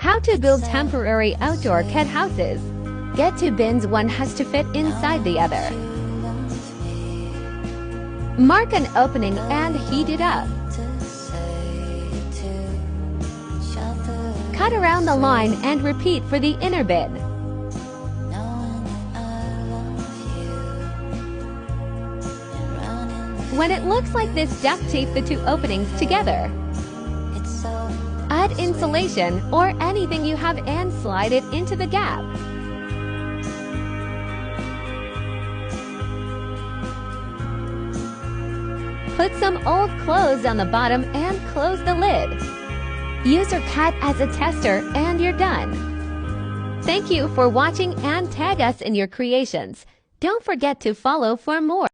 How to build temporary outdoor cat houses. Get 2 bins, one has to fit inside the other. Mark an opening and heat it up. Cut around the line and repeat for the inner bin. When it looks like this, duct tape the 2 openings together. Add insulation or anything you have and slide it into the gap. Put some old clothes on the bottom and close the lid. Use your cat as a tester and you're done. Thank you for watching and tag us in your creations. Don't forget to follow for more.